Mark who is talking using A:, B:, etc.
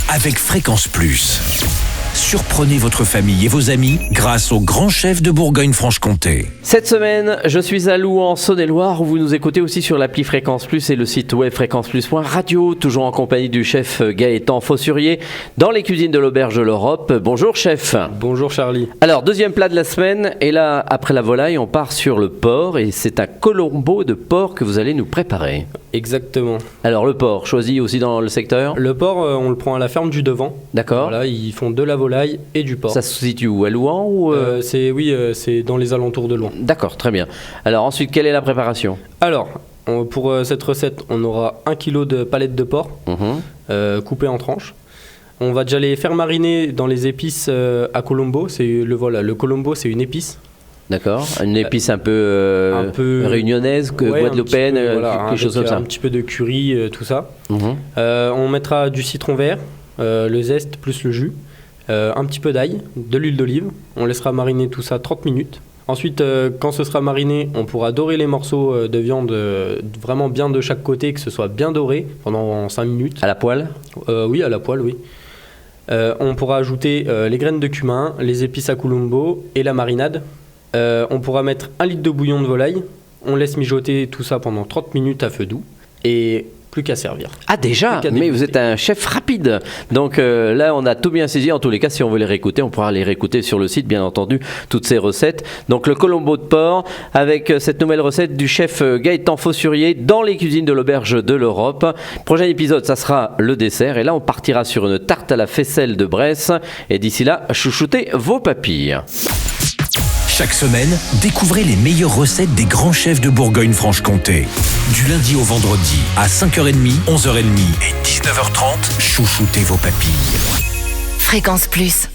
A: avec Fréquence Plus. Surprenez votre famille et vos amis grâce au grand chef de Bourgogne-Franche-Comté.
B: Cette semaine, je suis à Louan, en Saône-et-Loire, où vous nous écoutez aussi sur l'appli Fréquence Plus et le site web fréquenceplus.radio, toujours en compagnie du chef Gaëtan Fossurier, dans les cuisines de l'Auberge de l'Europe. Bonjour chef.
C: Bonjour Charlie.
B: Alors, deuxième plat de la semaine, et là, après la volaille, on part sur le porc, et c'est un colombo de porc que vous allez nous préparer.
C: Exactement.
B: Alors, le porc, choisi aussi dans le secteur ?
C: Le porc, on le prend à la ferme du Devant.
B: D'accord.
C: Voilà, ils font de la volaille et du porc.
B: Ça se situe où ? À Louan ou
C: c'est dans les alentours de Louan.
B: D'accord, très bien. Alors ensuite, quelle est la préparation ?
C: Alors, pour cette recette, on aura 1 kg de palettes de porc coupées en tranches. On va déjà les faire mariner dans les épices à colombo. Le colombo, c'est une épice.
B: D'accord, une épice un peu réunionnaise, guadeloupéenne, quelque chose comme ça.
C: Un petit peu de curry, tout ça. On mettra du citron vert, le zeste plus le jus, un petit peu d'ail, de l'huile d'olive. On laissera mariner tout ça 30 minutes. Ensuite, quand ce sera mariné, on pourra dorer les morceaux de viande vraiment bien de chaque côté, que ce soit bien doré pendant 5 minutes.
B: À la poêle ?
C: Oui, à la poêle, oui. On pourra ajouter les graines de cumin, les épices à colombo et la marinade. On pourra mettre 1 litre de bouillon de volaille. On laisse mijoter tout ça pendant 30 minutes à feu doux. Et plus qu'à servir.
B: Ah déjà ? Mais vous êtes un chef rapide. Donc là, on a tout bien saisi. En tous les cas, si on veut les réécouter, on pourra les réécouter sur le site, bien entendu, toutes ces recettes. Donc le colombo de porc, avec cette nouvelle recette du chef Gaëtan Fossurier dans les cuisines de l'Auberge de l'Europe. Prochain épisode, ça sera le dessert. Et là, on partira sur une tarte à la faisselle de Bresse. Et d'ici là, chouchoutez vos papilles.
A: Chaque semaine, découvrez les meilleures recettes des grands chefs de Bourgogne-Franche-Comté. Du lundi au vendredi, à 5h30, 11h30 et 19h30, chouchoutez vos papilles.
D: Fréquence Plus.